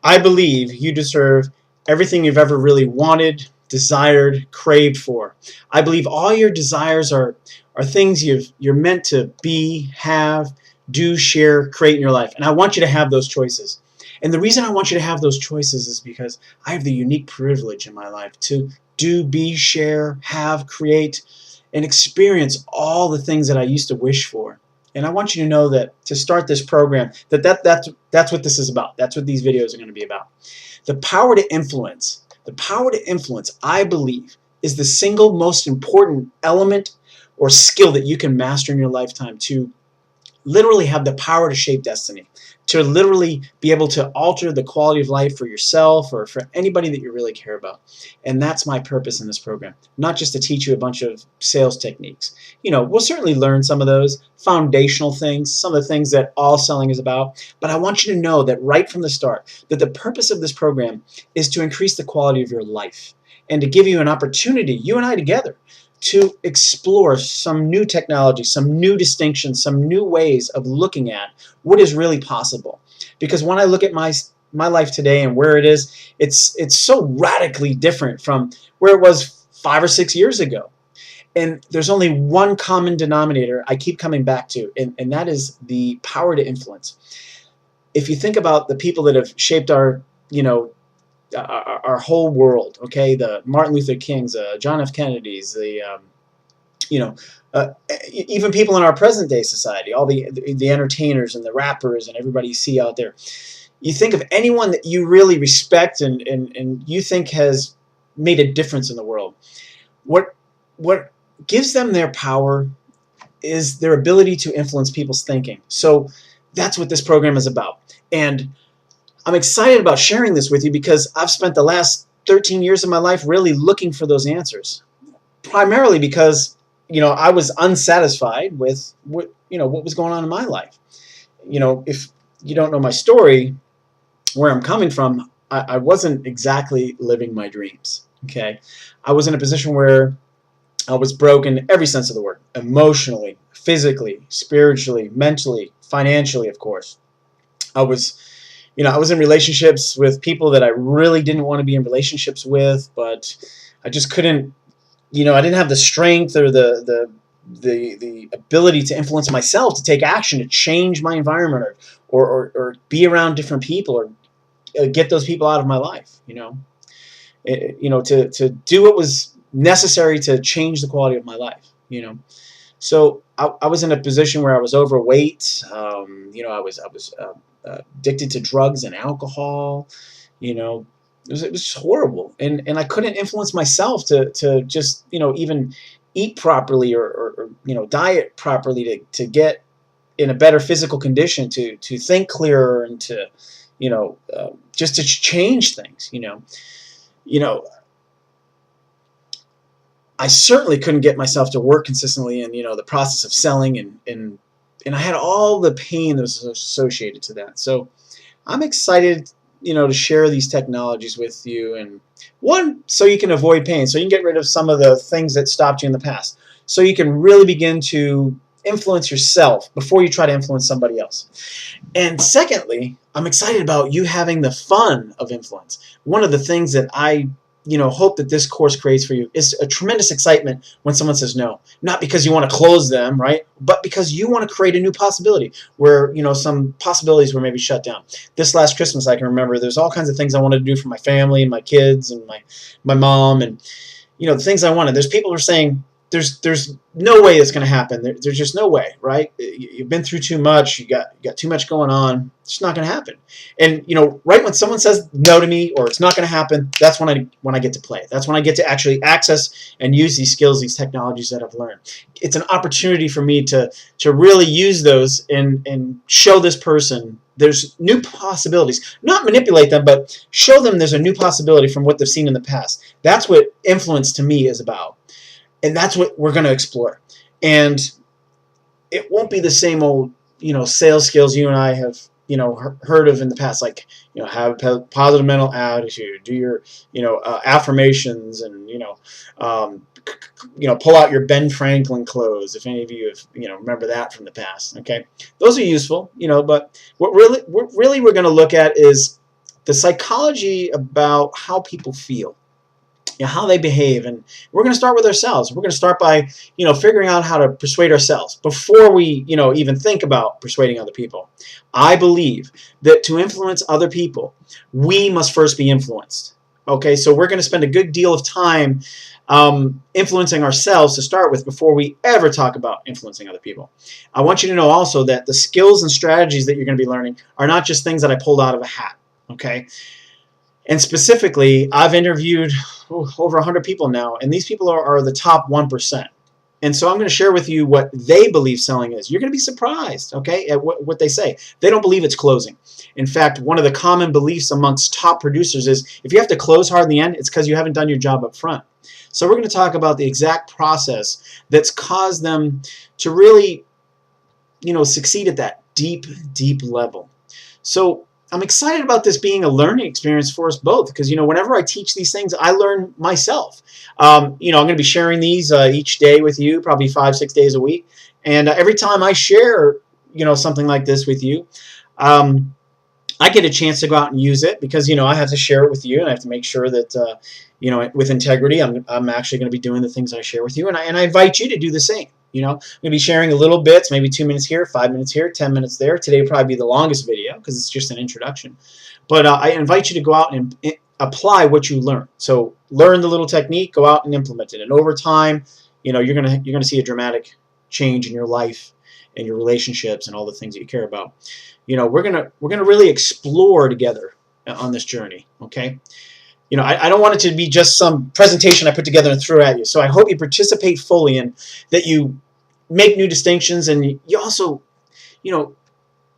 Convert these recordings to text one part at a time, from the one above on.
I believe you deserve everything you've ever really wanted, desired, craved for. I believe all your desires are things you're meant to be, have, do, share, create in your life. And I want you to have those choices. And the reason I want you to have those choices is because I have the unique privilege in my life to do, be, share, have, create, and experience all the things that I used to wish for. And I want you to know that to start this program, that's what this is about. That's what these videos are going to be about. The power to influence. The power to influence, I believe, is the single most important element or skill that you can master in your lifetime to literally have the power to shape destiny, to literally be able to alter the quality of life for yourself or for anybody that you really care about. And that's my purpose in this program, not just to teach you a bunch of sales techniques. We'll certainly learn some of those foundational things, some of the things that all selling is about, but I want you to know that right from the start, that the purpose of this program is to increase the quality of your life and to give you an opportunity, you and I together, to explore some new technology, some new distinctions, some new ways of looking at what is really possible. Because when I look at my life today and where it is, it's so radically different from where it was 5 or 6 years ago. And there's only one common denominator I keep coming back to, and that is the power to influence. If you think about the people that have shaped our whole world, okay, the Martin Luther Kings, John F. Kennedys, even people in our present day society, all the entertainers and the rappers and everybody you see out there. You think of anyone that you really respect and you think has made a difference in the world. What gives them their power is their ability to influence people's thinking. So that's what this program is about. And I'm excited about sharing this with you because I've spent the last 13 years of my life really looking for those answers. Primarily because, I was unsatisfied with what was going on in my life. If you don't know my story, where I'm coming from, I wasn't exactly living my dreams. Okay, I was in a position where I was broken in every sense of the word, emotionally, physically, spiritually, mentally, financially, of course. I was in relationships with people that I really didn't want to be in relationships with, but I just couldn't, I didn't have the strength or the ability to influence myself, to take action, to change my environment or be around different people or get those people out of my life, to do what was necessary to change the quality of my life, So I was in a position where I was overweight, I was addicted to drugs and alcohol, it was horrible, and I couldn't influence myself to just even eat properly or diet properly to get in a better physical condition, to think clearer and to just to change things. I certainly couldn't get myself to work consistently in the process of selling, and I had all the pain that was associated to that. So I'm excited to share these technologies with you, and one, so you can avoid pain, so you can get rid of some of the things that stopped you in the past, so you can really begin to influence yourself before you try to influence somebody else. And secondly, I'm excited about you having the fun of influence. One of the things that I hope that this course creates for you is a tremendous excitement when someone says no. Not because you want to close them, right? But because you want to create a new possibility where, some possibilities were maybe shut down. This last Christmas, I can remember there's all kinds of things I wanted to do for my family and my kids and my mom and, the things I wanted. There's people who are saying, there's no way it's going to happen. There's just no way, right? You've been through too much. You got too much going on. It's not going to happen. And right when someone says no to me or it's not going to happen, that's when I get to play. That's when I get to actually access and use these skills, these technologies that I've learned. It's an opportunity for me to really use those and show this person there's new possibilities. Not manipulate them, but show them there's a new possibility from what they've seen in the past. That's what influence to me is about. And that's what we're going to explore. And it won't be the same old, sales skills you and I have, heard of in the past, like, have a positive mental attitude, do your, affirmations, and, pull out your Ben Franklin clothes, if any of you have, remember that from the past. Okay, those are useful, but what we're going to look at is the psychology about how people feel, how they behave, and we're going to start with ourselves. We're going to start by, figuring out how to persuade ourselves before we, even think about persuading other people. I believe that to influence other people, we must first be influenced. Okay, so we're going to spend a good deal of time influencing ourselves to start with before we ever talk about influencing other people. I want you to know also that the skills and strategies that you're going to be learning are not just things that I pulled out of a hat. Okay. And specifically, I've interviewed over 100 people now, and these people are the top 1%. And so I'm going to share with you what they believe selling is. You're going to be surprised, okay, at what they say. They don't believe it's closing. In fact, one of the common beliefs amongst top producers is if you have to close hard in the end, it's because you haven't done your job up front. So we're going to talk about the exact process that's caused them to really, succeed at that deep, deep level. So I'm excited about this being a learning experience for us both because, whenever I teach these things, I learn myself. I'm going to be sharing these each day with you, probably 5-6 days a week. And every time I share, something like this with you, I get a chance to go out and use it because, I have to share it with you and I have to make sure that, with integrity, I'm actually going to be doing the things I share with you. And I invite you to do the same. I'm going to be sharing a little bits, maybe 2 minutes here, 5 minutes here, 10 minutes there. Today will probably be the longest video because it's just an introduction. But I invite you to go out and apply what you learn. So learn the little technique, go out and implement it. And over time, you're gonna see a dramatic change in your life and your relationships and all the things that you care about. We're gonna really explore together on this journey. Okay. I don't want it to be just some presentation I put together and threw at you. So I hope you participate fully and that you make new distinctions and you also,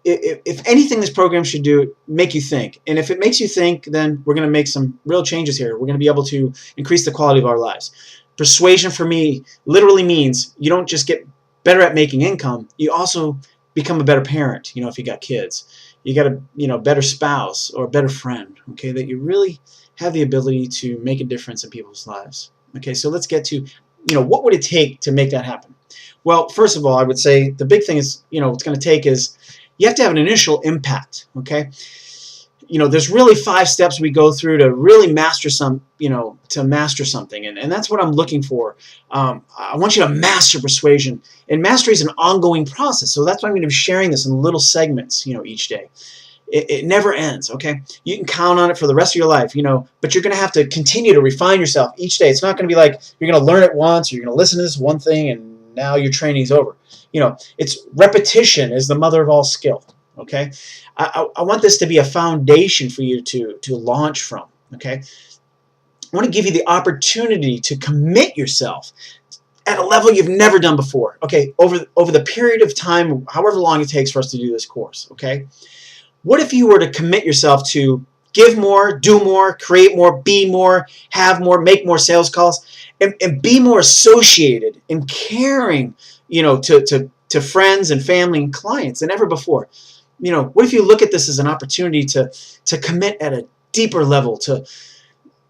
if anything this program should do, make you think. And if it makes you think, then we're going to make some real changes here. We're going to be able to increase the quality of our lives. Persuasion for me literally means you don't just get better at making income, you also become a better parent, if you got kids. You got a, better spouse or a better friend, okay, that you really have the ability to make a difference in people's lives. Okay, so let's get to, what would it take to make that happen? Well, first of all, I would say the big thing is, what's going to take is you have to have an initial impact, okay? There's really 5 steps we go through to really master master something, and that's what I'm looking for. I want you to master persuasion, and mastery is an ongoing process, so that's why I'm going to be sharing this in little segments, each day. It never ends, okay? You can count on it for the rest of your life, but you're going to have to continue to refine yourself each day. It's not going to be like you're going to learn it once, or you're going to listen to this one thing, and now your training's over. It's repetition is the mother of all skill, okay? I want this to be a foundation for you to launch from, okay? I want to give you the opportunity to commit yourself at a level you've never done before, okay? Over the period of time, however long it takes for us to do this course, okay? What if you were to commit yourself to give more, do more, create more, be more, have more, make more sales calls, and be more associated and caring, to friends and family and clients than ever before? What if you look at this as an opportunity to commit at a deeper level, to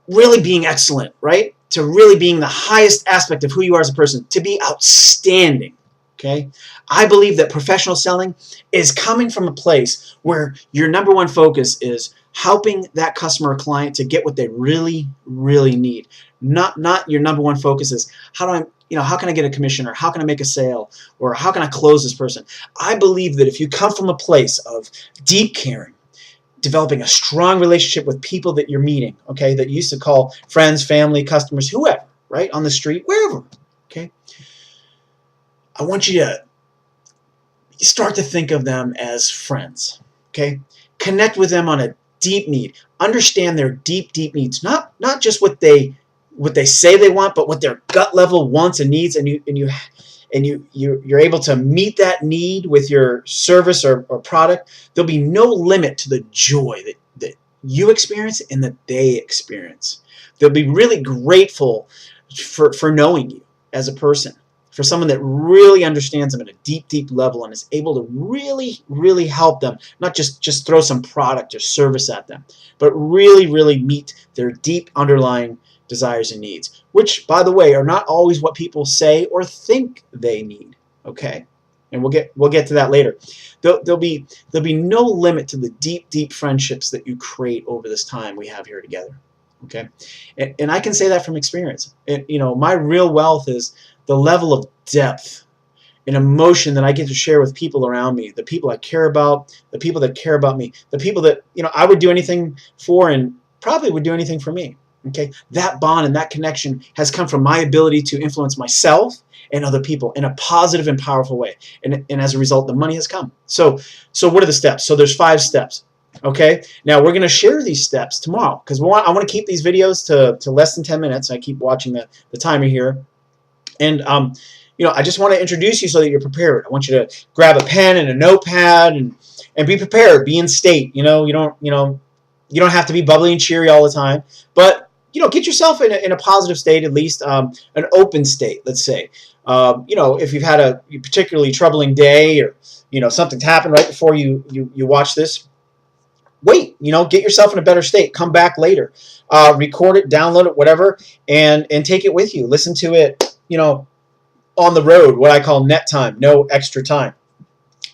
really being excellent, right? To really being the highest aspect of who you are as a person, to be outstanding. Okay, I believe that professional selling is coming from a place where your number one focus is helping that customer or client to get what they really, really need. Not your number one focus is how can I get a commission, or how can I make a sale, or how can I close this person? I believe that if you come from a place of deep caring, developing a strong relationship with people that you're meeting, okay, that you used to call friends, family, customers, whoever, right, on the street, wherever, okay, I want you to start to think of them as friends, okay? Connect with them on a deep need. Understand their deep, deep needs. Not just what they say they want, but what their gut level wants and needs, and you're able to meet that need with your service or product. There'll be no limit to the joy that you experience and that they experience. They'll be really grateful for knowing you as a person, for someone that really understands them at a deep, deep level and is able to really, really help them, not just throw some product or service at them, but really, really meet their deep underlying desires and needs, which, by the way, are not always what people say or think they need, okay? and we'll get to that later. There'll be no limit to the deep friendships that you create over this time we have here together. Okay, and I can say that from experience. You know, my real wealth is the level of depth and emotion that I get to share with people around me, the people I care about, the people that care about me, the people that, you know, I would do anything for and probably would do anything for me. Okay, that bond and that connection has come from my ability to influence myself and other people in a positive and powerful way. And as a result, the money has come. So what are the steps? So there's 5 steps. Okay, now we're going to share these steps tomorrow because I want to keep these videos to less than 10 minutes. I keep watching the timer here. And you know, I just want to introduce you so that you're prepared. I want you to grab a pen and a notepad and be prepared. Be in state. You know, you don't have to be bubbly and cheery all the time, but you know, get yourself in a positive state, at least an open state. Let's say, you know, if you've had a particularly troubling day, or you know, something's happened right before you watch this. Wait, you know, get yourself in a better state. Come back later, record it, download it, whatever, and take it with you. Listen to it, you know, on the road. What I call net time, no extra time.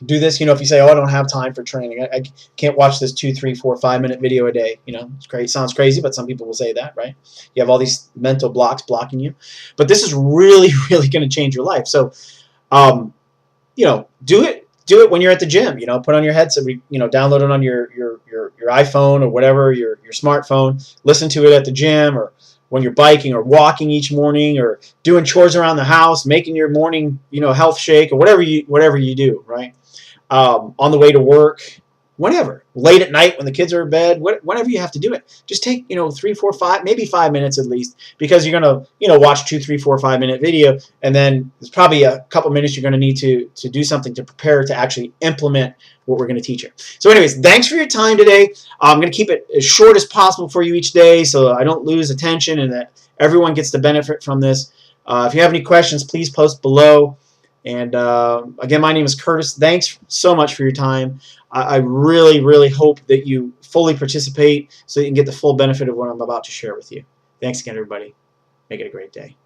Do this, you know, if you say, oh, I don't have time for training. I can't watch this 2, 3, 4, 5-minute video a day. You know, it's great. Sounds crazy, but some people will say that, right? You have all these mental blocks blocking you, but this is really going to change your life. So, you know, do it when you're at the gym. You know, put on your headset, you know, download it on your iPhone or whatever, your smartphone. Listen to it at the gym, or when you're biking or walking each morning, or doing chores around the house, making your morning, you know, health shake, or whatever you do, right? On the way to work, whenever, late at night when the kids are in bed, whenever you have to do it, just take, you know, 3, 4, 5, maybe 5 minutes at least, because you're gonna, you know, watch 2, 3, 4, 5-minute video, and then there's probably a couple minutes you're gonna need to do something to prepare to actually implement what we're going to teach you. So anyways, thanks for your time today. I'm going to keep it as short as possible for you each day so I don't lose attention and that everyone gets the benefit from this. If you have any questions, please post below. And again, my name is Curtis. Thanks so much for your time. I really hope that you fully participate so you can get the full benefit of what I'm about to share with you. Thanks again, everybody. Make it a great day.